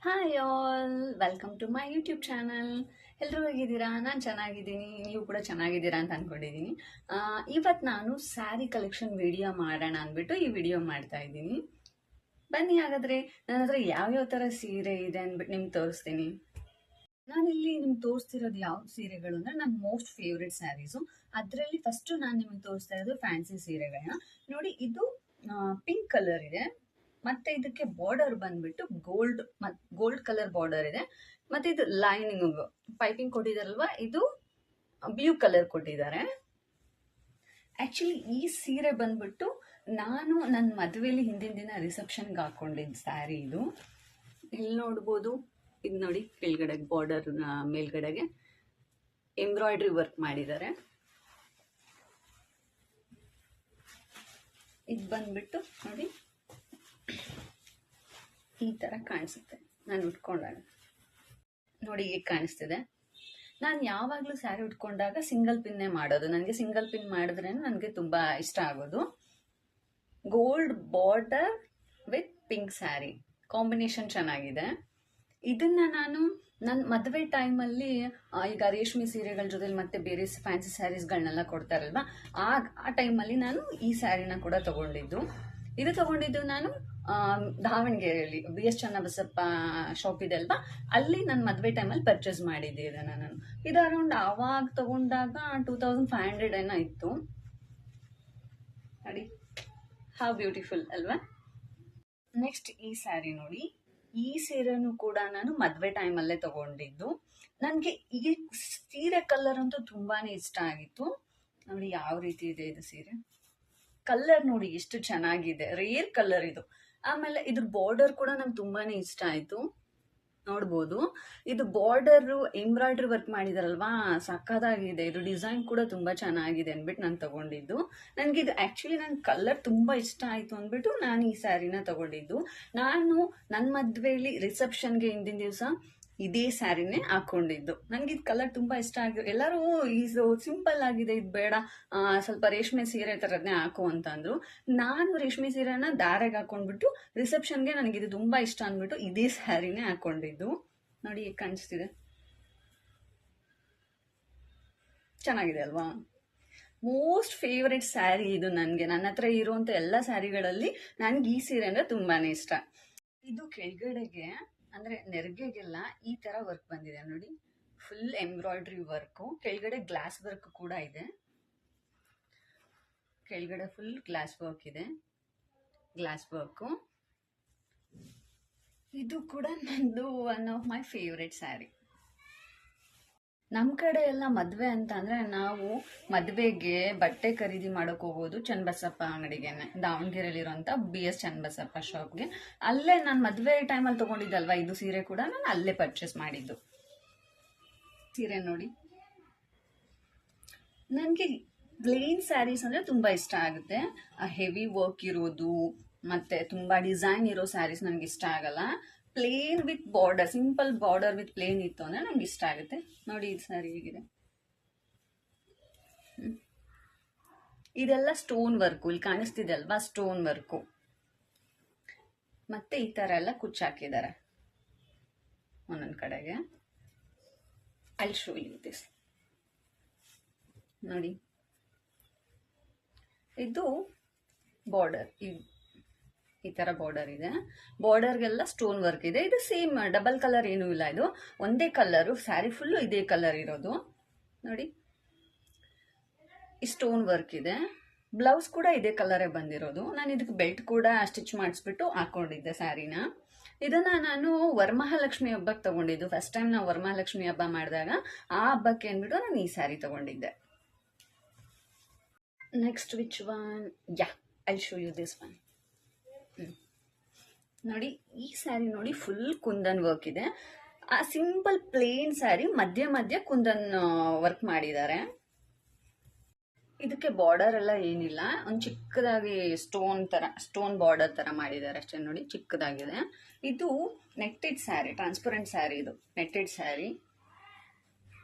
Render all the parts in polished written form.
Hi all, welcome to my YouTube channel. ಎಲ್ಲರೂ ಹೇಗಿದ್ದೀರಾ? ನಾನು ಚೆನ್ನಾಗಿದ್ದೀನಿ, ನೀವು ಕೂಡ ಚೆನ್ನಾಗಿದ್ದೀರಾ ಅಂತ ಅಂದ್ಕೊಂಡಿದ್ದೀನಿ. ಇವತ್ತು ನಾನು ಸ್ಯಾರಿ ಕಲೆಕ್ಷನ್ ವಿಡಿಯೋ ಮಾಡೋಣ ಅಂದ್ಬಿಟ್ಟು ಈ ವಿಡಿಯೋ ಮಾಡ್ತಾ ಇದ್ದೀನಿ. ಬನ್ನಿ ಹಾಗಾದರೆ ನನ್ನ ಹತ್ರ ಯಾವ್ಯಾವ ಥರ ಸೀರೆ ಇದೆ ಅಂದ್ಬಿಟ್ಟು ನಿಮ್ಗೆ ತೋರಿಸ್ತೀನಿ. ನಾನಿಲ್ಲಿ ನಿಮ್ಗೆ ತೋರಿಸ್ತಿರೋದು ಯಾವ ಸೀರೆಗಳು ಅಂದರೆ ನನ್ನ ಮೋಸ್ಟ್ ಫೇವ್ರೆಟ್ ಸ್ಯಾರೀಸು. ಅದರಲ್ಲಿ ಫಸ್ಟು ನಾನು ನಿಮಗೆ ತೋರಿಸ್ತಾ ಇರೋದು ಫ್ಯಾನ್ಸಿ ಸೀರೆಗಳನ್ನ. ನೋಡಿ, ಇದು ಪಿಂಕ್ ಕಲರ್ ಇದೆ, ಮತ್ತೆ ಇದಕ್ಕೆ ಬಾರ್ಡರ್ ಬಂದ್ಬಿಟ್ಟು ಗೋಲ್ಡ್ ಕಲರ್ ಬಾರ್ಡರ್ ಇದೆ. ಮತ್ತೆ ಇದು ಲೈನಿಂಗ್ ಪೈಪಿಂಗ್ ಕೊಟ್ಟಿದಾರಲ್ವಾ, ಇದು ಬ್ಲೂ ಕಲರ್ ಕೊಟ್ಟಿದ್ದಾರೆ. ಆಕ್ಚುಲಿ ಈ ಸೀರೆ ಬಂದ್ಬಿಟ್ಟು ನಾನು ನನ್ನ ಮದುವೆಯಲ್ಲಿ ಹಿಂದಿನ ದಿನ ರಿಸೆಪ್ಷನ್ಗೆ ಹಾಕೊಂಡಿದ್ದ ಸ್ಯಾರಿ ಇದು. ಇಲ್ಲಿ ನೋಡ್ಬೋದು, ಇದು ನೋಡಿ, ಕೆಳಗಡೆ ಬಾರ್ಡರ್ ಮೇಲ್ಗಡೆಗೆ ಎಂಬ್ರಾಯ್ಡ್ರಿ ವರ್ಕ್ ಮಾಡಿದ್ದಾರೆ. ಇದು ಬಂದ್ಬಿಟ್ಟು ನೋಡಿ, ಈ ತರ ಕಾಣಿಸುತ್ತೆ. ನಾನು ಉಟ್ಕೊಂಡಾಗ ನೋಡಿ ಹೇಗೆ ಕಾಣಿಸ್ತಿದೆ. ನಾನು ಯಾವಾಗಲೂ ಸ್ಯಾರಿ ಉಟ್ಕೊಂಡಾಗ ಸಿಂಗಲ್ ಪಿನ್ನೇ ಮಾಡೋದು. ನನಗೆ ಸಿಂಗಲ್ ಪಿನ್ ಮಾಡಿದ್ರೆ ನನಗೆ ತುಂಬ ಇಷ್ಟ ಆಗೋದು. Gold border with pink sari combination ಚೆನ್ನಾಗಿದೆ. ಇದನ್ನ ನಾನು ನನ್ನ ಮದುವೆ ಟೈಮಲ್ಲಿ ಈಗ ರೇಷ್ಮೆ ಸೀರೆಗಳ ಜೊತೆಲಿ ಮತ್ತೆ ಬೇರೆ ಫ್ಯಾನ್ಸಿ ಸ್ಯಾರೀಸ್ಗಳನ್ನೆಲ್ಲ ಕೊಡ್ತಾರಲ್ವಾ, ಆ ಟೈಮಲ್ಲಿ ನಾನು ಈ ಸ್ಯಾರಿನ ಕೂಡ ತಗೊಂಡಿದ್ದು ನಾನು ದಾವಣಗೆರೆಯಲ್ಲಿ BS ಚನ್ನಬಸಪ್ಪ ಶಾಪ್ ಇದೆ ಅಲ್ವಾ, ಅಲ್ಲಿ ನನ್ನ ಮದುವೆ ಟೈಮಲ್ಲಿ ಪರ್ಚೇಸ್ ಮಾಡಿದ್ದೆ ಇದನ್ನು ನಾನು. ಇದು ಅರೌಂಡ್ ಆವಾಗ ತಗೊಂಡಾಗ 2500 ಏನೋ ಇತ್ತು. ನೋಡಿ ಹೌ ಬ್ಯೂಟಿಫುಲ್ ಅಲ್ವಾ. ನೆಕ್ಸ್ಟ್ ಈ ಸ್ಯಾರಿ ನೋಡಿ, ಈ ಸೀರೆನೂ ಕೂಡ ನಾನು ಮದುವೆ ಟೈಮಲ್ಲೇ ತಗೊಂಡಿದ್ದು. ನನಗೆ ಈ ಸೀರೆ ಕಲರ್ ಅಂತೂ ತುಂಬಾನೇ ಇಷ್ಟ ಆಗಿತ್ತು. ನೋಡಿ ಯಾವ ರೀತಿ ಇದೆ ಇದು ಸೀರೆ. ಕಲರ್ ನೋಡಿ ಎಷ್ಟು ಚೆನ್ನಾಗಿದೆ, ರೇರ್ ಕಲರ್ ಇದು. ಆಮೇಲೆ ಇದ್ರ ಬಾರ್ಡರ್ ಕೂಡ ನಂಗೆ ತುಂಬಾನೇ ಇಷ್ಟ ಆಯ್ತು. ನೋಡ್ಬೋದು, ಇದು ಬಾರ್ಡರ್ ಎಂಬ್ರಾಯ್ಡ್ರಿ ವರ್ಕ್ ಮಾಡಿದಾರಲ್ವಾ, ಸಕ್ಕದಾಗಿದೆ. ಇದು ಡಿಸೈನ್ ಕೂಡ ತುಂಬಾ ಚೆನ್ನಾಗಿದೆ ಅಂದ್ಬಿಟ್ಟು ನಾನು ತಗೊಂಡಿದ್ದು. ನನಗೆ ಇದು ಆಕ್ಚುಲಿ ನನ್ನ ಕಲರ್ ತುಂಬಾ ಇಷ್ಟ ಆಯ್ತು ಅಂದ್ಬಿಟ್ಟು ನಾನು ಈ ಸ್ಯಾರಿನ ತಗೊಂಡಿದ್ದು. ನಾನು ನನ್ನ ಮದುವೆಯಲ್ಲಿ ರಿಸೆಪ್ಷನ್ಗೆ ಹಿಂದಿನ ದಿವಸ ಇದೇ ಸ್ಯಾರಿನೇ ಹಾಕೊಂಡಿದ್ದು. ನನಗೆ ಇದು ಕಲರ್ ತುಂಬಾ ಇಷ್ಟ ಆಗಿದೆ. ಎಲ್ಲರೂ ಇದು ಸಿಂಪಲ್ ಆಗಿದೆ, ಇದು ಬೇಡ, ಸ್ವಲ್ಪ ರೇಷ್ಮೆ ಸೀರೆ ಥರದ್ನೇ ಹಾಕು ಅಂತಂದ್ರು. ನಾನು ರೇಷ್ಮೆ ಸೀರೆನ ದಾರೆಗೆ ಹಾಕೊಂಡ್ಬಿಟ್ಟು ರಿಸೆಪ್ಷನ್ಗೆ ನನಗೆ ಇದು ತುಂಬಾ ಇಷ್ಟ ಅಂದ್ಬಿಟ್ಟು ಇದೇ ಸ್ಯಾರಿನೇ ಹಾಕೊಂಡಿದ್ದು. ನೋಡಿ ಹೇಗೆ ಕಾಣಿಸ್ತಿದೆ, ಚೆನ್ನಾಗಿದೆ ಅಲ್ವಾ. ಮೋಸ್ಟ್ ಫೇವ್ರೆಟ್ ಸ್ಯಾರಿ ಇದು ನನಗೆ. ನನ್ನ ಹತ್ರ ಇರುವಂತ ಎಲ್ಲ ಸ್ಯಾರಿಗಳಲ್ಲಿ ನನಗೆ ಈ ಸೀರೆ ಅಂದ್ರೆ ತುಂಬಾನೇ ಇಷ್ಟ. ಇದು ಕೆಳಗಡೆಗೆ ಅಂದ್ರೆ ನೆರಿಗೆಗೆಲ್ಲ ಈ ತರ ವರ್ಕ್ ಬಂದಿದೆ ನೋಡಿ, ಫುಲ್ ಎಂಬ್ರಾಯ್ಡ್ರಿ ವರ್ಕು. ಕೆಳಗಡೆ ಗ್ಲಾಸ್ ವರ್ಕ್ ಕೂಡ ಇದೆ. ಕೆಳಗಡೆ ಫುಲ್ ಗ್ಲಾಸ್ ವರ್ಕ್ ಇದೆ, ಗ್ಲಾಸ್ ವರ್ಕು. ಇದು ಕೂಡ ನಂದು one of my favourite sari. ನಮ್ಮ ಕಡೆ ಎಲ್ಲ ಮದುವೆ ಅಂತ ಅಂದರೆ ನಾವು ಮದುವೆಗೆ ಬಟ್ಟೆ ಖರೀದಿ ಮಾಡೋಕೆ ಹೋಗೋದು ಚನ್ನಬಸಪ್ಪ ಅಂಗಡಿಗೆನೆ, ದಾವಣಗೆರೆಯಲ್ಲಿರುವಂಥ BS ಚನ್ನಬಸಪ್ಪ ಶಾಪ್ಗೆ. ಅಲ್ಲೇ ನಾನು ಮದುವೆ ಟೈಮಲ್ಲಿ ತೊಗೊಂಡಿದ್ದಲ್ವ ಇದು ಸೀರೆ ಕೂಡ ನಾನು ಅಲ್ಲೇ ಪರ್ಚೇಸ್ ಮಾಡಿದ್ದು. ಸೀರೆ ನೋಡಿ, ನನಗೆ ಪ್ಲೇನ್ ಸ್ಯಾರೀಸ್ ಅಂದರೆ ತುಂಬ ಇಷ್ಟ ಆಗುತ್ತೆ. ಹೆವಿ ವರ್ಕ್ ಇರೋದು ಮತ್ತು ತುಂಬ ಡಿಸೈನ್ ಇರೋ ಸ್ಯಾರೀಸ್ ನನಗೆ ಇಷ್ಟ ಆಗಲ್ಲ. Plain with border, simple border with plain ಇತ್ತು ಅಂದ್ರೆ ನಂಗೆ ಇಷ್ಟ ಆಗುತ್ತೆ. ನೋಡಿ ಇದು ಸ್ಯಾರಿ ಹೇಗಿದೆ. ಇದೆಲ್ಲ ಸ್ಟೋನ್ ವರ್ಕು, ಇಲ್ಲಿ ಕಾಣಿಸ್ತಿದೆ ಅಲ್ವಾ, ಸ್ಟೋನ್ ವರ್ಕು. ಮತ್ತೆ ಈ ತರ ಎಲ್ಲ ಕುಚ್ಚಾಕಿದ್ದಾರೆ ಒಂದೊಂದ್ ಕಡೆಗೆ. I'll show you this. ನೋಡಿ, ಇದು ಬಾರ್ಡರ್, ಈ ತರ ಬಾರ್ಡರ್ ಇದೆ. ಬಾರ್ಡರ್ಗೆಲ್ಲ ಸ್ಟೋನ್ ವರ್ಕ್ ಇದೆ. ಇದು ಸೇಮ್ ಡಬಲ್ ಕಲರ್ ಏನೂ ಇಲ್ಲ, ಇದು ಒಂದೇ ಕಲರು. ಸ್ಯಾರಿ ಫುಲ್ಲು ಇದೇ ಕಲರ್ ಇರೋದು. ನೋಡಿ, ಈ ಸ್ಟೋನ್ ವರ್ಕ್ ಇದೆ. ಬ್ಲೌಸ್ ಕೂಡ ಇದೇ ಕಲರೇ ಬಂದಿರೋದು. ನಾನು ಇದಕ್ಕೆ ಬೆಲ್ಟ್ ಕೂಡ ಸ್ಟಿಚ್ ಮಾಡಿಸ್ಬಿಟ್ಟು ಹಾಕೊಂಡಿದ್ದೆ ಸ್ಯಾರಿನ. ಇದನ್ನ ನಾನು ವರಮಹಾಲಕ್ಷ್ಮಿ ಹಬ್ಬಕ್ಕೆ ತಗೊಂಡಿದ್ದು. ಫಸ್ಟ್ ಟೈಮ್ ನಾವು ವರಮಹಾಲಕ್ಷ್ಮಿ ಹಬ್ಬ ಮಾಡಿದಾಗ ಆ ಹಬ್ಬಕ್ಕೆ ಅಂದ್ಬಿಟ್ಟು ನಾನು ಈ ಸ್ಯಾರಿ ತಗೊಂಡಿದ್ದೆ. Next which one? Yeah, I show you this one. ನೋಡಿ ಈ ಸ್ಯಾರಿ ನೋಡಿ, ಫುಲ್ ಕುಂದನ್ ವರ್ಕ್ ಇದೆ. ಆ ಸಿಂಪಲ್ ಪ್ಲೇನ್ ಸ್ಯಾರಿ ಮಧ್ಯ ಮಧ್ಯ ಕುಂದನ್ ವರ್ಕ್ ಮಾಡಿದ್ದಾರೆ. ಇದಕ್ಕೆ ಬಾರ್ಡರ್ ಎಲ್ಲ ಏನಿಲ್ಲ, ಒಂದು ಚಿಕ್ಕದಾಗಿ ಸ್ಟೋನ್ ಬಾರ್ಡರ್ ತರ ಮಾಡಿದ್ದಾರೆ ಅಷ್ಟೇ. ನೋಡಿ ಚಿಕ್ಕದಾಗಿದೆ. ಇದು ನೆಟ್ಟೆಡ್ ಸ್ಯಾರಿ, ಟ್ರಾನ್ಸ್ಪರೆಂಟ್ ಸ್ಯಾರಿ. ಇದು ನೆಟ್ಟೆಡ್ ಸ್ಯಾರಿ.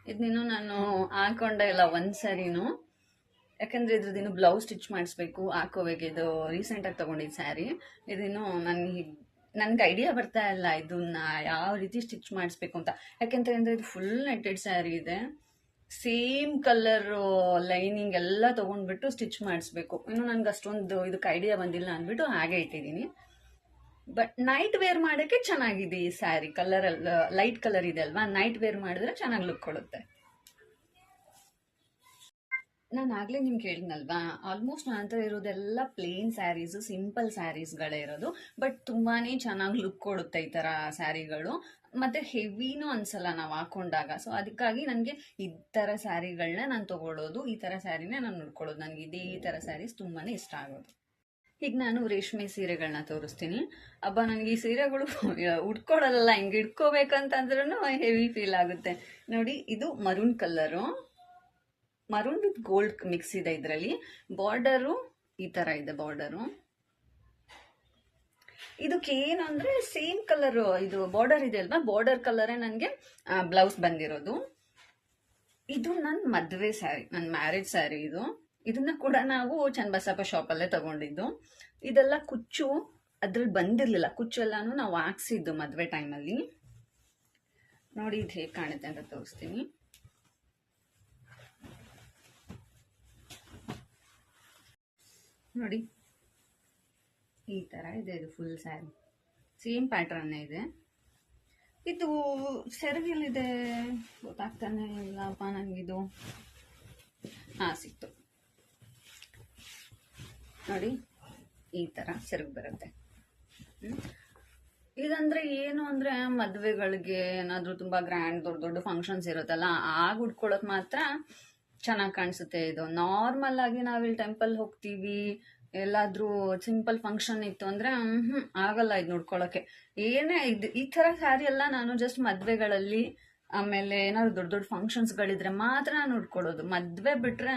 ಇದನ್ನೇನು ನಾನು ಹಾಕೊಂಡೆ ಇಲ್ಲ ಒಂದ್ ಸ್ಯಾರಿನೂ, ಯಾಕಂದ್ರೆ ಇದ್ರದ್ದು ಇನ್ನು ಬ್ಲೌಸ್ ಸ್ಟಿಚ್ ಮಾಡಿಸ್ಬೇಕು, ಹಾಕೋಬೇಕು. ಇದು ರೀಸೆಂಟಾಗಿ ತಗೊಂಡಿದ್ದು ಸ್ಯಾರಿ. ಇದಿನ್ನು ನಾನು ನನ್ಗೆ ಐಡಿಯಾ ಬರ್ತಾ ಇಲ್ಲ ಇದನ್ನ ಯಾವ ರೀತಿ ಸ್ಟಿಚ್ ಮಾಡಿಸ್ಬೇಕು ಅಂತ. ಯಾಕೆಂತಂದ್ರೆ ಇದು ಫುಲ್ ನೆಟ್ಟೆಡ್ ಸ್ಯಾರಿ ಇದೆ, ಸೇಮ್ ಕಲರ್ ಲೈನಿಂಗ್ ಎಲ್ಲ ತಗೊಂಡ್ಬಿಟ್ಟು ಸ್ಟಿಚ್ ಮಾಡಿಸ್ಬೇಕು. ಇನ್ನು ನನ್ಗೆ ಅಷ್ಟೊಂದು ಇದಕ್ಕೆ ಐಡಿಯಾ ಬಂದಿಲ್ಲ ಅಂದ್ಬಿಟ್ಟು ಹಾಗೆ ಇಟ್ಟಿದ್ದೀನಿ. ಬಟ್ ನೈಟ್ ವೇರ್ ಮಾಡೋಕ್ಕೆ ಚೆನ್ನಾಗಿದೆ ಈ ಸ್ಯಾರಿ. ಕಲರ್ ಲೈಟ್ ಕಲರ್ ಇದೆ ಅಲ್ವಾ, ನೈಟ್ ವೇರ್ ಮಾಡಿದ್ರೆ ಚೆನ್ನಾಗಿ ಲುಕ್ ಕೊಡುತ್ತೆ. ನಾನು ಆಗ್ಲೇ ನಿಮ್ಗೆ ಹೇಳಿದ್ನಲ್ವಾ, ಆಲ್ಮೋಸ್ಟ್ ನನ್ನ ಹತ್ರ ಇರೋದೆಲ್ಲ ಪ್ಲೇನ್ ಸ್ಯಾರೀಸು, ಸಿಂಪಲ್ ಸ್ಯಾರೀಸ್ಗಳೇ ಇರೋದು. ಬಟ್ ತುಂಬಾನೇ ಚೆನ್ನಾಗಿ ಲುಕ್ ಕೊಡುತ್ತೆ ಈ ಥರ ಸ್ಯಾರಿಗಳು. ಮತ್ತೆ ಹೆವಿನೂ ಅನ್ಸಲ್ಲ ನಾವು ಹಾಕೊಂಡಾಗ. ಸೊ ಅದಕ್ಕಾಗಿ ನನಗೆ ಈ ಥರ ಸ್ಯಾರಿಗಳನ್ನ ನಾನು ತಗೊಳ್ಳೋದು, ಈ ಥರ ಸ್ಯಾರಿನೇ ನಾನು ನೋಡ್ಕೊಳ್ಳೋದು. ನನಗೆ ಇದೇ ಈ ಥರ ಸ್ಯಾರೀಸ್ ತುಂಬಾನೇ ಇಷ್ಟ ಆಗೋದು. ಈಗ ನಾನು ರೇಷ್ಮೆ ಸೀರೆಗಳನ್ನ ತೋರಿಸ್ತೀನಿ. ಅಬ್ಬಾ, ನನಗೆ ಈ ಸೀರೆಗಳು ಉಟ್ಕೊಳ್ಳಲ್ಲ, ಹಿಂಗೆ ಇಟ್ಕೋಬೇಕಂತಂದ್ರೂ ಹೆವಿ ಫೀಲ್ ಆಗುತ್ತೆ. ನೋಡಿ, ಇದು maroon colour, maroon with gold mix ಇದೆ ಇದರಲ್ಲಿ. ಬಾರ್ಡರು ಈ ತರ ಇದೆ ಬಾರ್ಡರು. ಇದಕ್ಕೆ ಏನು ಅಂದ್ರೆ ಸೇಮ್ ಕಲರ್ ಇದು ಬಾರ್ಡರ್ ಇದೆ ಅಲ್ವಾ, ಬಾರ್ಡರ್ ಕಲರೇ ನನಗೆ ಬ್ಲೌಸ್ ಬಂದಿರೋದು. ಇದು ನನ್ನ ಮದುವೆ ಸ್ಯಾರಿ, ನನ್ನ ಮ್ಯಾರೇಜ್ ಸ್ಯಾರಿ ಇದು. ಇದನ್ನ ಕೂಡ ನಾವು ಚನ್ನಬಸಪ್ಪ ಶಾಪಲ್ಲೇ ತಗೊಂಡಿದ್ದು. ಇದೆಲ್ಲ ಕುಚ್ಚು ಅದ್ರಲ್ಲಿ ಬಂದಿರಲಿಲ್ಲ, ಕುಚ್ಚು ಎಲ್ಲಾನು ನಾವು ಹಾಕ್ಸಿದ್ದು ಮದುವೆ ಟೈಮಲ್ಲಿ. ನೋಡಿ ಇದು ಹೇಗೆ ಕಾಣುತ್ತೆ ಅಂತ ತೋರಿಸ್ತೀನಿ. ನೋಡಿ ಈ ತರ ಇದೆ, ಇದು ಫುಲ್ ಸ್ಯಾರಿ ಸೇಮ್ ಪ್ಯಾಟರ್ನ್ ಇದೆ. ಇದು ಸೆರಗಲ್ಲಿದೆ ಗೊತ್ತಾಗ್ತಾನೆ ಇಲ್ಲಪ್ಪ ನನಗಿದು. ಸಿಕ್ತು ನೋಡಿ, ಈ ತರ ಸೆರಗು ಬರುತ್ತೆ. ಇದಂದ್ರೆ ಏನು ಅಂದ್ರೆ ಮದುವೆಗಳಿಗೆ ಏನಾದ್ರು ತುಂಬಾ ಗ್ರ್ಯಾಂಡ್ ದೊಡ್ಡ ದೊಡ್ಡ ಫಂಕ್ಷನ್ಸ್ ಇರುತ್ತಲ್ಲ, ಆಗ ಉಟ್ಕೊಳ್ಳೋಕೆ ಮಾತ್ರ ಚೆನ್ನಾಗಿ ಕಾಣಿಸುತ್ತೆ. ಇದು ನಾರ್ಮಲ್ ಆಗಿ ನಾವಿಲ್ಲಿ ಟೆಂಪಲ್ ಹೋಗ್ತೀವಿ, ಎಲ್ಲಾದ್ರೂ ಸಿಂಪಲ್ ಫಂಕ್ಷನ್ ಇತ್ತು ಅಂದ್ರೆ ಆಗಲ್ಲ ಇದು ನೋಡ್ಕೊಳ್ಳೋಕೆ. ಏನೇ ಇದು ಈ ತರ ಸ್ಯಾರಿ ಎಲ್ಲ ನಾನು ಜಸ್ಟ್ ಮದ್ವೆಗಳಲ್ಲಿ, ಆಮೇಲೆ ಏನಾದ್ರು ದೊಡ್ಡ ದೊಡ್ಡ ಫಂಕ್ಷನ್ಸ್ಗಳಿದ್ರೆ ಮಾತ್ರ ನಾನು ಉಟ್ಕೊಳ್ಳೋದು. ಮದ್ವೆ ಬಿಟ್ರೆ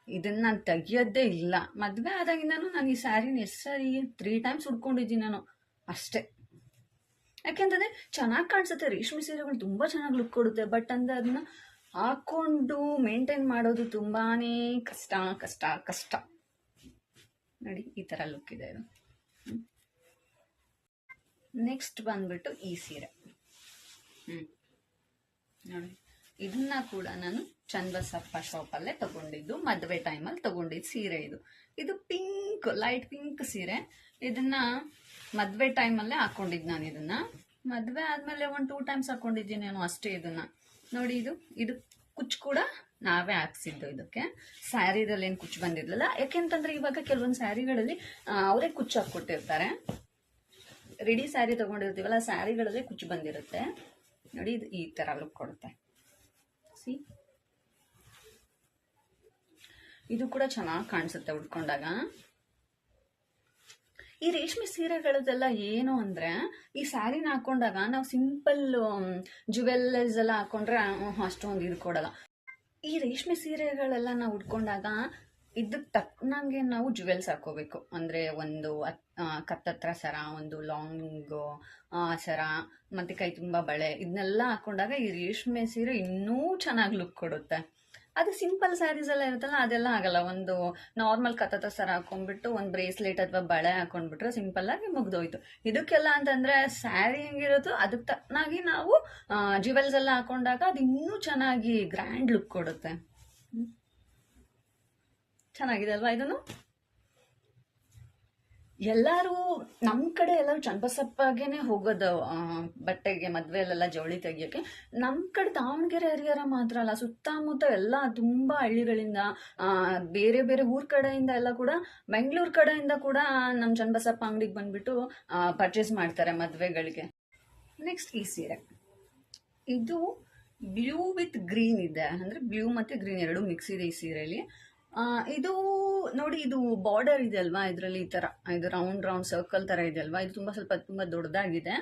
ಇದನ್ನ ನಾನು ತೆಗಿಯೋದೇ ಇಲ್ಲ. ಮದ್ವೆ ಆದಾಗಿಂದನೂ ನಾನು ಈ ಸ್ಯಾರಿನ ಎಷ್ಟು ಸಾರಿ 3 ಟೈಮ್ಸ್ ಉಟ್ಕೊಂಡಿದ್ದೀನಿ ನಾನು ಅಷ್ಟೇ. ಯಾಕೆಂತಂದ್ರೆ ಚೆನ್ನಾಗಿ ಕಾಣಿಸುತ್ತೆ, ರೇಷ್ಮೆ ಸೀರೆಗಳು ತುಂಬಾ ಚೆನ್ನಾಗಿ ಲುಕ್ ಕೊಡುತ್ತೆ. ಬಟ್ ಅಂದ್ರೆ ಅದನ್ನ ಹಾಕೊಂಡು ಮೇಂಟೈನ್ ಮಾಡೋದು ತುಂಬಾನೇ ಕಷ್ಟ ಕಷ್ಟ ಕಷ್ಟ. ನೋಡಿ ಈ ತರ ಲುಕ್ ಇದೆ ಇದು. ನೆಕ್ಸ್ಟ್ ಬಂದ್ಬಿಟ್ಟು ಈ ಸೀರೆ. ನೋಡಿ ಇದನ್ನ ಕೂಡ ನಾನು ಚನ್ನಬಸಪ್ಪ ಶಾಪಲ್ಲೇ ತಗೊಂಡಿದ್ದು, ಮದುವೆ ಟೈಮಲ್ಲಿ ತಗೊಂಡಿದ್ದು ಸೀರೆ ಇದು. ಇದು ಪಿಂಕ್, ಲೈಟ್ ಪಿಂಕ್ ಸೀರೆ. ಇದನ್ನ ಮದುವೆ ಟೈಮಲ್ಲೇ ಹಾಕೊಂಡಿದ್ದು ನಾನು. ಇದನ್ನ ಮದುವೆ ಆದ್ಮೇಲೆ 1-2 ಟೈಮ್ಸ್ ಹಾಕೊಂಡಿದ್ದೀನಿ ನಾನು ಅಷ್ಟೇ ಇದನ್ನ. ನೋಡಿ ಇದು ಕುಚ್ಚು ಕೂಡ ನಾವೇ ಹಾಕ್ಸಿದ್ದು ಇದಕ್ಕೆ. ಸ್ಯಾರಿದಲ್ಲಿ ಏನು ಕುಚ್ಚು ಬಂದಿರ್ಲಿಲ್ಲ. ಯಾಕೆಂತಂದ್ರೆ ಇವಾಗ ಕೆಲವೊಂದು ಸ್ಯಾರಿಗಳಲ್ಲಿ ಅವರೇ ಕುಚ್ಚು ಹಾಕ್ಕೊಟ್ಟಿರ್ತಾರೆ. ರೆಡಿ ಸ್ಯಾರಿ ತಗೊಂಡಿರ್ತೀವಲ್ಲ, ಸ್ಯಾರಿಗಳಲ್ಲಿ ಕುಚ್ಚು ಬಂದಿರುತ್ತೆ. ನೋಡಿ ಇದು ಈ ತರ ಲುಕ್ ಕೊಡುತ್ತೆ. ಇದು ಕೂಡ ಚೆನ್ನಾಗಿ ಕಾಣಿಸುತ್ತೆ ಉಟ್ಕೊಂಡಾಗ. ಈ ರೇಷ್ಮೆ ಸೀರೆಗಳದೆಲ್ಲ ಏನು ಅಂದ್ರೆ, ಈ ಸ್ಯಾರಿನ ಹಾಕೊಂಡಾಗ ನಾವು ಸಿಂಪಲ್ ಜುವೆಲ್ಲರ್ಸ್ ಎಲ್ಲ ಹಾಕೊಂಡ್ರೆ ಅಷ್ಟೊಂದು ಇದು ಕೊಡಲ್ಲ. ಈ ರೇಷ್ಮೆ ಸೀರೆಗಳೆಲ್ಲ ನಾವು ಉಟ್ಕೊಂಡಾಗ ಇದಕ್ಕೆ ತಕ್ಕನಂಗೆ ನಾವು ಜುವೆಲ್ಸ್ ಹಾಕೋಬೇಕು. ಅಂದ್ರೆ ಒಂದು ಕತ್ತತ್ರ ಸರ, ಒಂದು ಲಾಂಗ್ ಸರ, ಮತ್ತೆ ಕೈ ತುಂಬಾ ಬಳೆ, ಇದನ್ನೆಲ್ಲ ಹಾಕೊಂಡಾಗ ಈ ರೇಷ್ಮೆ ಸೀರೆ ಇನ್ನೂ ಚೆನ್ನಾಗಿ ಲುಕ್ ಕೊಡುತ್ತೆ. ಅದು ಸಿಂಪಲ್ ಸ್ಯಾರೀಸ್ ಎಲ್ಲ ಇರುತ್ತಲ್ಲ, ಅದೆಲ್ಲ ಆಗಲ್ಲ. ಒಂದು ನಾರ್ಮಲ್ ಕತ್ತತ್ರ ಸರ ಹಾಕೊಂಡ್ಬಿಟ್ಟು ಒಂದು ಬ್ರೇಸ್ಲೆಟ್ ಅಥವಾ ಬಳೆ ಹಾಕೊಂಡ್ಬಿಟ್ರೆ ಸಿಂಪಲ್ ಆಗಿ ಮುಗ್ದೋಯ್ತು. ಇದಕ್ಕೆಲ್ಲ ಅಂತಂದ್ರೆ ಸ್ಯಾರಿ ಹೆಂಗಿರುತ್ತೋ ಅದಕ್ಕೆ ತಕ್ಕನಾಗಿ ನಾವು ಜ್ಯುವೆಲ್ಸ್ ಎಲ್ಲ ಹಾಕೊಂಡಾಗ ಅದು ಇನ್ನೂ ಚೆನ್ನಾಗಿ ಗ್ರ್ಯಾಂಡ್ ಲುಕ್ ಕೊಡುತ್ತೆ. ಚೆನ್ನಾಗಿದೆ ಅಲ್ವಾ ಇದನ್ನು? ಎಲ್ಲರೂ ನಮ್ಮ ಕಡೆ ಎಲ್ಲರೂ ಚನ್ನಬಸಪ್ಪಗೆನೆ ಹೋಗೋದು ಬಟ್ಟೆಗೆ, ಮದುವೆಯಲ್ಲೆಲ್ಲ ಜವಳಿ ತೆಗಿಯೋಕ್ಕೆ. ನಮ್ಮ ಕಡೆ ದಾವಣಗೆರೆ ಹರಿಹರ ಮಾತ್ರ ಅಲ್ಲ, ಸುತ್ತಮುತ್ತ ಎಲ್ಲ ತುಂಬಾ ಹಳ್ಳಿಗಳಿಂದ, ಬೇರೆ ಬೇರೆ ಊರ್ ಕಡೆಯಿಂದ ಎಲ್ಲ ಕೂಡ, ಬೆಂಗಳೂರು ಕಡೆಯಿಂದ ಕೂಡ ನಮ್ಮ ಚನ್ನಬಸಪ್ಪ ಅಂಗಡಿಗೆ ಬಂದ್ಬಿಟ್ಟು ಪರ್ಚೇಸ್ ಮಾಡ್ತಾರೆ ಮದುವೆಗಳಿಗೆ. ನೆಕ್ಸ್ಟ್ ಈ ಸೀರೆ, ಇದು ಬ್ಲೂ ವಿತ್ ಗ್ರೀನ್ ಇದೆ, ಅಂದ್ರೆ ಬ್ಲೂ ಮತ್ತೆ ಗ್ರೀನ್ ಎರಡು ಮಿಕ್ಸ್ ಇದೆ ಈ ಸೀರೆಯಲ್ಲಿ. ಇದು ನೋಡಿ, ಇದು ಬಾರ್ಡರ್ ಇದೆ ಅಲ್ವಾ ಇದರಲ್ಲಿ, ಈ ತರ ಇದು ರೌಂಡ್ ಸರ್ಕಲ್ ತರ ಇದೆ ಅಲ್ವಾ, ಇದು ತುಂಬಾ ದೊಡ್ಡದಾಗಿದೆ.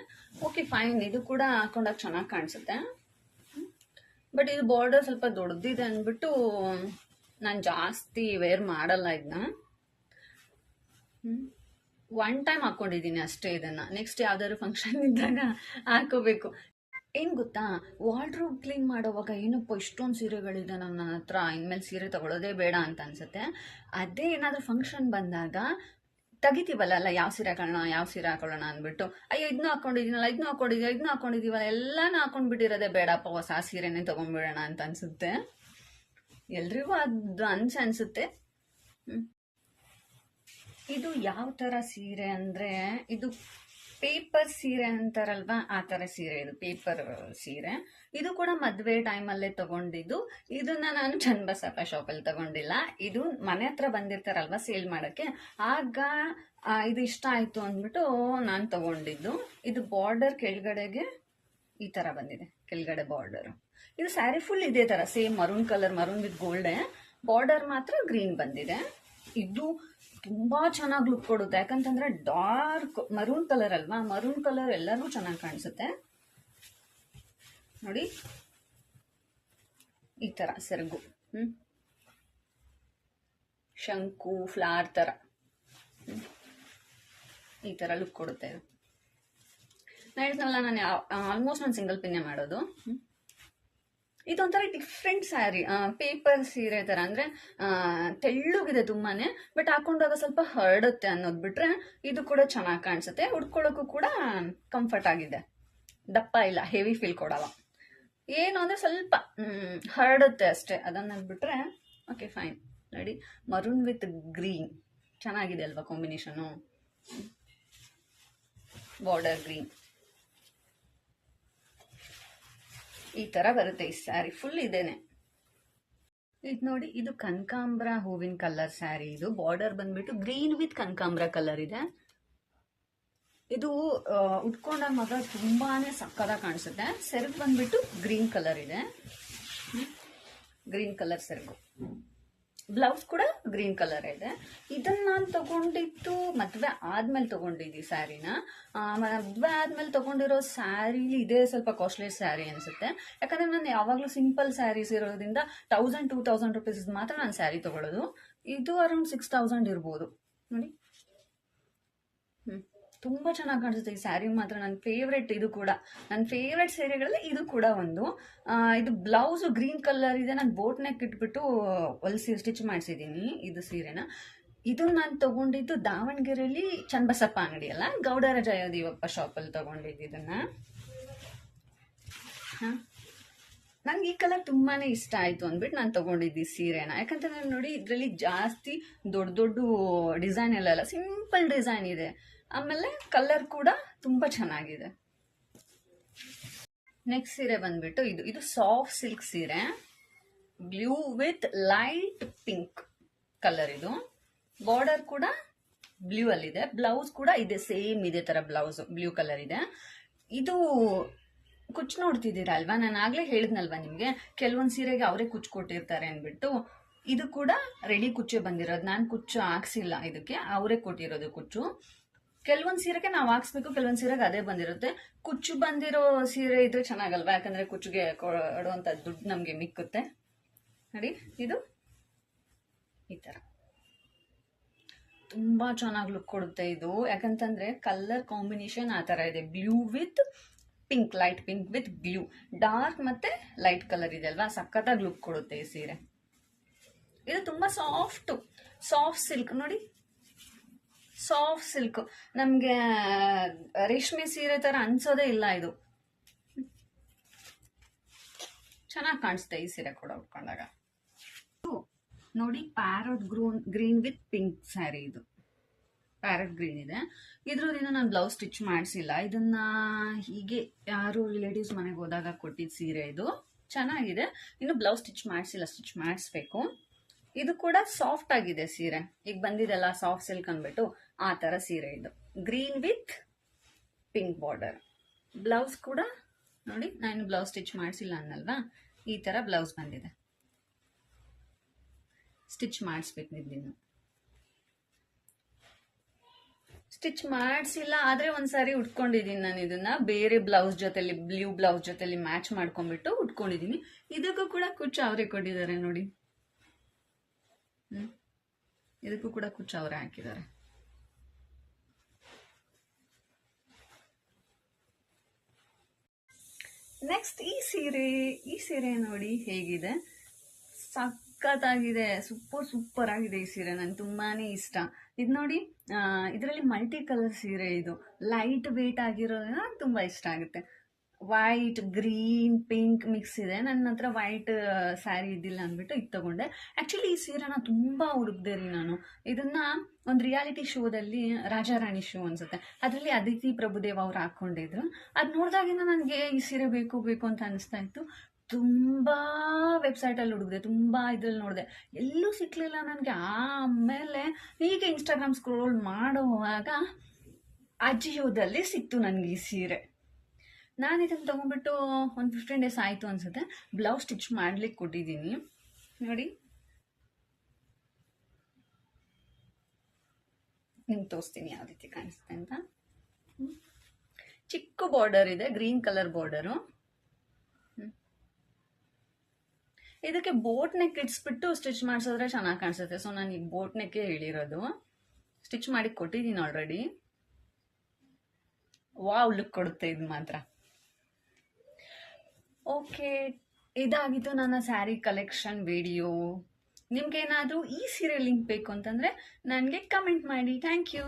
ಓಕೆ ಫೈನ್, ಇದು ಕೂಡ ಹಾಕೊಂಡಾಗ ಚೆನ್ನಾಗಿ ಕಾಣಿಸುತ್ತೆ. ಬಟ್ ಇದು ಬಾರ್ಡರ್ ಸ್ವಲ್ಪ ದೊಡ್ಡದಿದೆ ಅಂದ್ಬಿಟ್ಟು ನಾನು ಜಾಸ್ತಿ ವೇರ್ ಮಾಡಲ್ಲ ಇದನ್ನ. 1 ಟೈಮ್ ಹಾಕೊಂಡಿದ್ದೀನಿ ಅಷ್ಟೇ ಇದನ್ನ. ನೆಕ್ಸ್ಟ್ ಯಾವ್ದಾದ್ರು ಫಂಕ್ಷನ್ ಇದ್ದಾಗ ಹಾಕೋಬೇಕು. ಏನ್ ಗೊತ್ತಾ, ವಾರ್ಡ್ರೋಬ್ ಕ್ಲೀನ್ ಮಾಡೋವಾಗ ಏನಪ್ಪ ಇಷ್ಟೊಂದು ಸೀರೆಗಳಿದೆ ನನ್ನ ಹತ್ರ, ಇನ್ಮೇಲೆ ಸೀರೆ ತಗೊಳ್ಳೋದೇ ಬೇಡ ಅಂತ ಅನ್ಸುತ್ತೆ. ಅದೇ ಏನಾದರೂ ಫಂಕ್ಷನ್ ಬಂದಾಗ ತೆಗಿತೀವಲ್ಲ ಅಲ್ಲ, ಯಾವ ಸೀರೆ ಹಾಕೊಳ್ಳೋಣ ಅಂದ್ಬಿಟ್ಟು, ಅಯ್ಯೋ ಇದನ್ನ ಹಾಕೊಂಡಿದ್ದೀನಲ್ಲ, ಇದನ್ನ ಹಾಕೊಂಡಿದೀವಲ್ಲ, ಎಲ್ಲಾನು ಹಾಕೊಂಡ್ಬಿಟ್ಟಿರೋದೇ ಬೇಡಪ್ಪ, ಹೊಸ ಸೀರೆನೇ ತಗೊಂಡ್ಬಿಡೋಣ ಅಂತ ಅನ್ಸುತ್ತೆ. ಎಲ್ರಿಗೂ ಅದು ಅನ್ಸುತ್ತೆ. ಇದು ಯಾವ ತರ ಸೀರೆ ಅಂದ್ರೆ, ಇದು ಪೇಪರ್ ಸೀರೆ ಅಂತಾರಲ್ವಾ, ಆ ತರ ಸೀರೆ. ಇದು ಪೇಪರ್ ಸೀರೆ. ಇದು ಕೂಡ ಮದ್ವೆ ಟೈಮಲ್ಲೇ ತಗೊಂಡಿದ್ದು. ಇದನ್ನ ನಾನು ಚನ್ನಬಸಪ್ಪ ಶಾಪಲ್ಲಿ ತಗೊಂಡಿಲ್ಲ. ಇದು ಮನೆ ಹತ್ರ ಬಂದಿರ್ತಾರಲ್ವಾ ಸೇಲ್ ಮಾಡಕ್ಕೆ, ಆಗ ಇದು ಇಷ್ಟ ಆಯ್ತು ಅಂದ್ಬಿಟ್ಟು ನಾನು ತಗೊಂಡಿದ್ದು. ಇದು ಬಾರ್ಡರ್ ಕೆಳಗಡೆಗೆ ಈ ತರ ಬಂದಿದೆ, ಕೆಳಗಡೆ ಬಾರ್ಡರ್. ಇದು ಸ್ಯಾರಿ ಫುಲ್ ಇದೇ ತರ same maroon colour, maroon with golden, border ಮಾತ್ರ ಗ್ರೀನ್ ಬಂದಿದೆ. ಇದು ತುಂಬಾ ಚೆನ್ನಾಗಿ ಲುಕ್ ಕೊಡುತ್ತೆ, ಯಾಕಂತಂದ್ರೆ ಡಾರ್ಕ್ ಮರೂನ್ ಕಲರ್ ಅಲ್ವಾ, ಮರೂನ್ ಕಲರ್ ಎಲ್ಲರಿಗೂ ಚೆನ್ನಾಗಿ ಕಾಣಿಸುತ್ತೆ. ನೋಡಿ ಈ ತರ ಸೆರಗು, ಶಂಕು ಫ್ಲವರ್ ತರ ಈ ತರ ಲುಕ್ ಕೊಡುತ್ತೆ. ಇದು ನಾನು ಹೇಳಿದ್ನಲ್ಲ, ನಾನು ಆಲ್ಮೋಸ್ಟ್ ನಾನು ಸಿಂಗಲ್ ಪಿನ್ನೆ ಮಾಡೋದು. ಇದೊಂಥರ ಡಿಫ್ರೆಂಟ್ ಸ್ಯಾರಿ, ಪೇಪರ್ ಸೀರೆ ತರ, ಅಂದ್ರೆ ತೆಳ್ಳಗಿದೆ ತುಂಬಾನೇ, ಬಟ್ ಹಾಕೊಂಡಾಗ ಸ್ವಲ್ಪ ಹರಡುತ್ತೆ ಅನ್ನೋದು ಬಿಟ್ರೆ ಇದು ಕೂಡ ಚೆನ್ನಾಗಿ ಕಾಣಿಸುತ್ತೆ. ಉಟ್ಕೊಳ್ಳೋಕ್ಕೂ ಕೂಡ ಕಂಫರ್ಟ್ ಆಗಿದೆ, ದಪ್ಪ ಇಲ್ಲ, ಹೆವಿ ಫೀಲ್ ಕೊಡಲ್ಲ. ಏನು ಅಂದ್ರೆ ಸ್ವಲ್ಪ ಹರಡುತ್ತೆ ಅಷ್ಟೇ, ಅದನ್ನ ಬಿಟ್ರೆ ಓಕೆ ಫೈನ್. ನೋಡಿ ಮರೂನ್ ವಿತ್ ಗ್ರೀನ್ ಚೆನ್ನಾಗಿದೆ ಅಲ್ವಾ ಕಾಂಬಿನೇಷನು, ಬಾರ್ಡರ್ ಗ್ರೀನ್ ಈ ತರ ಬರುತ್ತೆ. ಈ ಸ್ಯಾರಿ ಫುಲ್ ಇದೇನೆ. ಇದು ನೋಡಿ, ಇದು ಕನಕಾಂಬ್ರ ಹೂವಿನ ಕಲರ್ ಸ್ಯಾರಿ. ಇದು ಬಾರ್ಡರ್ ಬಂದ್ಬಿಟ್ಟು ಗ್ರೀನ್ ವಿತ್ ಕನಕಾಂಬ್ರ ಕಲರ್ ಇದೆ. ಇದು ಉಟ್ಕೊಂಡಾಗ ಮಾತ್ರ ತುಂಬಾನೇ ಸಕ್ಕದಾಗಿ ಕಾಣಿಸುತ್ತೆ. ಸೆರಗು ಬಂದ್ಬಿಟ್ಟು ಗ್ರೀನ್ ಕಲರ್ ಇದೆ, ಗ್ರೀನ್ ಕಲರ್ ಸೆರಗು. ಬ್ಲೌಸ್ ಕೂಡ ಗ್ರೀನ್ ಕಲರ್ ಇದೆ. ಇದನ್ನ ನಾನು ತಗೊಂಡಿದ್ದು ಮದ್ವೆ ಆದ್ಮೇಲೆ ತಗೊಂಡಿದ್ದಿ ಸ್ಯಾರಿನ. ಮದ್ವೆ ಆದ್ಮೇಲೆ ತಗೊಂಡಿರೋ ಸ್ಯಾರಿಲಿ ಇದೇ ಸ್ವಲ್ಪ ಕಾಸ್ಟ್ಲಿ ಸ್ಯಾರಿ ಅನ್ಸುತ್ತೆ, ಯಾಕಂದ್ರೆ ನಾನು ಯಾವಾಗ್ಲೂ ಸಿಂಪಲ್ ಸ್ಯಾರೀಸ್ ಇರೋದ್ರಿಂದ 1000-2000 ರುಪೀಸ್ ಮಾತ್ರ ನಾನು ಸ್ಯಾರಿ ತಗೊಳ್ಳೋದು. ಇದು ಅರೌಂಡ್ 6000 ಇರ್ಬೋದು ನೋಡಿ. ತುಂಬಾ ಚೆನ್ನಾಗಿ ಕಾಣಿಸುತ್ತೆ ಈ ಸ್ಯಾರಿ ಮಾತ್ರ. ನನ್ನ ಫೇವ್ರೆಟ್, ಇದು ಕೂಡ ನನ್ನ ಫೇವ್ರೆಟ್ ಸೀರೆಗಳಲ್ಲಿ ಇದು ಕೂಡ ಒಂದು. ಇದು ಬ್ಲೌಸ್ ಗ್ರೀನ್ ಕಲರ್ ಇದೆ. ನಾನು ಬೋಟ್ ನೆಕ್ ಇಟ್ಬಿಟ್ಟು ಹೊಲಿಸಿ ಸ್ಟಿಚ್ ಮಾಡಿಸಿದ್ದೀನಿ ಇದು ಸೀರೆನ. ಇದು ನಾನು ತಗೊಂಡಿದ್ದು ದಾವಣಗೆರೆಯಲ್ಲಿ ಚನ್ನಬಸಪ್ಪ ಅಂಗಡಿ ಅಲ್ಲ, ಗೌಡರ ಜಯದೇವಪ್ಪ ಶಾಪಲ್ಲಿ ತಗೊಂಡಿದ್ದು ಇದನ್ನ. ನಂಗೆ ಈ ಕಲರ್ ತುಂಬಾನೇ ಇಷ್ಟ ಆಯ್ತು ಅಂದ್ಬಿಟ್ಟು ನಾನು ತಗೊಂಡಿದ್ದಿ ಸೀರೆನ. ಯಾಕಂತಂದ್ರೆ ನೋಡಿ, ಇದರಲ್ಲಿ ಜಾಸ್ತಿ ದೊಡ್ಡ ದೊಡ್ಡ ಡಿಸೈನ್ ಎಲ್ಲ ಸಿಂಪಲ್ ಡಿಸೈನ್ ಇದೆ. ಆಮೇಲೆ ಕಲರ್ ಕೂಡ ತುಂಬಾ ಚೆನ್ನಾಗಿದೆ. ನೆಕ್ಸ್ಟ್ ಸೀರೆ ಬಂದ್ಬಿಟ್ಟು ಇದು ಸಾಫ್ಟ್ ಸಿಲ್ಕ್ ಸೀರೆ, blue with light pink colour. ಇದು ಬಾರ್ಡರ್ ಕೂಡ ಬ್ಲೂ ಅಲ್ಲಿದೆ, ಬ್ಲೌಸ್ ಕೂಡ ಇದೆ ಸೇಮ್ ಇದೇ ತರ ಬ್ಲೌಸ್ ಬ್ಲೂ ಕಲರ್ ಇದೆ. ಇದು ಕುಚ್ಚು ನೋಡ್ತಿದ್ದೀರಾ ಅಲ್ವಾ, ನಾನು ಆಗ್ಲೇ ಹೇಳಿದ್ನಲ್ವಾ ನಿಮ್ಗೆ, ಕೆಲವೊಂದು ಸೀರೆಗೆ ಅವರೇ ಕುಚ್ಚು ಕೊಟ್ಟಿರ್ತಾರೆ ಅಂದ್ಬಿಟ್ಟು. ಇದು ಕೂಡ ರೆಡಿ ಕುಚ್ಚೆ ಬಂದಿರೋದು, ನಾನು ಕುಚ್ಚು ಹಾಕ್ಸಿಲ್ಲ ಇದಕ್ಕೆ, ಅವರೇ ಕೊಟ್ಟಿರೋದು ಕುಚ್ಚು. ಕೆಲವೊಂದು ಸೀರೆಗೆ ನಾವು ಹಾಕ್ಸ್ಬೇಕು, ಕೆಲವೊಂದು ಸೀರೆಗೆ ಅದೇ ಬಂದಿರುತ್ತೆ. ಕುಚ್ಚು ಬಂದಿರೋ ಸೀರೆ ಇದ್ರೆ ಚೆನ್ನಾಗಲ್ವಾ, ಯಾಕಂದ್ರೆ ಕುಚ್ಚಿಗೆ ಕೊಡುವಂತ ದುಡ್ಡು ನಮ್ಗೆ ಮಿಕ್ಕುತ್ತೆ. ನೋಡಿ ಇದು ಈ ತರ ತುಂಬಾ ಚೆನ್ನಾಗಿ ಲುಕ್ ಕೊಡುತ್ತೆ ಇದು. ಯಾಕಂತಂದ್ರೆ ಕಲರ್ ಕಾಂಬಿನೇಷನ್ ಆ ತರ ಇದೆ, blue with pink, light pink with blue, dark ಮತ್ತೆ ಲೈಟ್ ಕಲರ್ ಇದೆ ಅಲ್ವಾ, ಸಖತ್ತಾಗಿ ಲುಕ್ ಕೊಡುತ್ತೆ ಈ ಸೀರೆ. ಇದು ತುಂಬಾ ಸಾಫ್ಟ್ ಸಿಲ್ಕ್ ನೋಡಿ, ಸಾಫ್ಟ್ ಸಿಲ್ಕ್, ನಮ್ಗೆ ರೇಷ್ಮೆ ಸೀರೆ ತರ ಅನ್ಸೋದೇ ಇಲ್ಲ. ಇದು ಚೆನ್ನಾಗಿ ಕಾಣಿಸುತ್ತೆ ಈ ಸೀರೆ ಕೂಡ ಉಟ್ಕೊಂಡಾಗ. ನೋಡಿ parrot green with pink sari. ಇದು ಪ್ಯಾರಟ್ ಗ್ರೀನ್ ಇದೆ. ಇದ್ರದಿಂದ ನಾನು ಬ್ಲೌಸ್ ಸ್ಟಿಚ್ ಮಾಡಿಸಿಲ್ಲ, ಇದನ್ನ ಹೀಗೆ ಯಾರು ರಿಲೇಟಿವ್ಸ್ ಮನೆಗೆ ಹೋದಾಗ ಕೊಟ್ಟಿದ್ದ ಸೀರೆ. ಇದು ಚೆನ್ನಾಗಿದೆ, ಇನ್ನು ಬ್ಲೌಸ್ ಸ್ಟಿಚ್ ಮಾಡಿಸಿಲ್ಲ, ಸ್ಟಿಚ್ ಮಾಡಿಸ್ಬೇಕು. ಇದು ಕೂಡ ಸಾಫ್ಟ್ ಆಗಿದೆ ಸೀರೆ, ಈಗ ಬಂದಿದೆಲ್ಲ ಸಾಫ್ಟ್ ಸಿಲ್ಕ್ ಅಂದ್ಬಿಟ್ಟು ಆ ತರ ಸೀರೆ. ಇದು green with pink border. Blouse ಕೂಡ ನೋಡಿ, ನಾನು ಬ್ಲೌಸ್ ಸ್ಟಿಚ್ ಮಾಡಿಸಿಲ್ಲ ಅನ್ನಲ್ವಾ, ಈ ತರ ಬ್ಲೌಸ್ ಬಂದಿದೆ. ಸ್ಟಿಚ್ ಮಾಡಿಸ್ಬೇಕು, ಇದನ್ನು ಸ್ಟಿಚ್ ಮಾಡಿಸಿಲ್ಲ, ಆದ್ರೆ ಒಂದ್ಸಾರಿ ಉಟ್ಕೊಂಡಿದ್ದೀನಿ ನಾನು ಇದನ್ನ ಬೇರೆ ಬ್ಲೌಸ್ ಜೊತೆಲಿ, ಬ್ಲೂ ಬ್ಲೌಸ್ ಜೊತೆಲಿ ಮ್ಯಾಚ್ ಮಾಡ್ಕೊಂಡ್ಬಿಟ್ಟು ಉಟ್ಕೊಂಡಿದ್ದೀನಿ. ಇದಕ್ಕೂ ಕೂಡ ಕುಚ್ಚು ಅವರೇ ಕೊಟ್ಟಿದ್ದಾರೆ ನೋಡಿ, ಇದಕ್ಕೂ ಕೂಡ ಕುಚ್ಚು ಅವರೇ ಹಾಕಿದ್ದಾರೆ. ನೆಕ್ಸ್ಟ್ ಈ ಸೀರೆ ನೋಡಿ ಹೇಗಿದೆ, ಸಖತ್ತಾಗಿದೆ, ಸೂಪರ್ ಆಗಿದೆ ಈ ಸೀರೆ, ನಂಗೆ ತುಂಬಾನೇ ಇಷ್ಟ. ಇದು ನೋಡಿ, ಇದರಲ್ಲಿ ಮಲ್ಟಿ ಕಲರ್ ಸೀರೆ, ಇದು ಲೈಟ್ ವೇಟ್ ಆಗಿರೋದ್ರಿಂದ ತುಂಬಾ ಇಷ್ಟ ಆಗುತ್ತೆ. ವೈಟ್, ಗ್ರೀನ್, ಪಿಂಕ್ ಮಿಕ್ಸ್ ಇದೆ. ನನ್ನ ಹತ್ರ ವೈಟ್ ಸ್ಯಾರಿ ಇದ್ದಿಲ್ಲ ಅಂದ್ಬಿಟ್ಟು ಇದು ತಗೊಂಡೆ. ಆ್ಯಕ್ಚುಲಿ ಈ ಸೀರೆನ ತುಂಬ ಹುಡುಕ್ದೆ ರೀ ನಾನು. ಇದನ್ನ ಒಂದು ರಿಯಾಲಿಟಿ ಶೋದಲ್ಲಿ, ರಾಜಾರಾಣಿ ಶೋ ಅನ್ಸುತ್ತೆ, ಅದರಲ್ಲಿ ಅದಿತಿ ಪ್ರಭುದೇವ್ ಅವ್ರು ಹಾಕ್ಕೊಂಡಿದ್ರು. ಅದು ನೋಡಿದಾಗಿಂದ ನನಗೆ ಈ ಸೀರೆ ಬೇಕು ಬೇಕು ಅಂತ ಅನಿಸ್ತಾ ಇತ್ತು. ತುಂಬ ವೆಬ್ಸೈಟಲ್ಲಿ ಹುಡುಕ್ದೆ, ತುಂಬ ಇದ್ರಲ್ಲಿ ನೋಡಿದೆ, ಎಲ್ಲೂ ಸಿಕ್ಕಲಿಲ್ಲ ನನಗೆ. ಆಮೇಲೆ ಹೀಗೆ ಇನ್ಸ್ಟಾಗ್ರಾಮ್ ಸ್ಕ್ರೋಲ್ ಮಾಡುವಾಗ ಅಜಿಯೋದಲ್ಲಿ ಸಿಕ್ತು ನನಗೆ ಈ ಸೀರೆ. ನಾನು ಇದನ್ನು ತೊಗೊಂಡ್ಬಿಟ್ಟು ಒಂದು 15 ಡೇಸ್ ಆಯಿತು ಅನಿಸುತ್ತೆ. ಬ್ಲೌಸ್ ಸ್ಟಿಚ್ ಮಾಡ್ಲಿಕ್ಕೆ ಕೊಟ್ಟಿದ್ದೀನಿ ನೋಡಿ, ನಿಮ್ಗೆ ತೋರಿಸ್ತೀನಿ ಯಾವ ರೀತಿ ಕಾಣಿಸುತ್ತೆ ಅಂತ. ಚಿಕ್ಕ ಬಾರ್ಡರ್ ಇದೆ, ಗ್ರೀನ್ ಕಲರ್ ಬಾರ್ಡರು. ಇದಕ್ಕೆ ಬೋಟ್ ನೆಕ್ ಇಡ್ಸ್ಬಿಟ್ಟು ಸ್ಟಿಚ್ ಮಾಡಿಸಿದ್ರೆ ಚೆನ್ನಾಗಿ ಕಾಣಿಸುತ್ತೆ. ಸೊ ನಾನು ಈಗ ಬೋಟ್ ನೆಕ್ಕೆ ಹೇಳಿರೋದು. ಸ್ಟಿಚ್ ಮಾಡಿ ಕೊಟ್ಟಿದ್ದೀನಿ ಆಲ್ರೆಡಿ. ವಾವ್ ಲುಕ್ ಕೊಡುತ್ತೆ ಇದು ಮಾತ್ರ. ಓಕೆ, ಇದಾಗಿತ್ತು ನನ್ನ ಸ್ಯಾರಿ ಕಲೆಕ್ಷನ್ ವಿಡಿಯೋ. ನಿಮ್ಗೇನಾದರೂ ಈ ಸೀರೆ ಲಿಂಕ್ ಬೇಕು ಅಂತಂದರೆ ನನಗೆ ಕಮೆಂಟ್ ಮಾಡಿ. Thank you.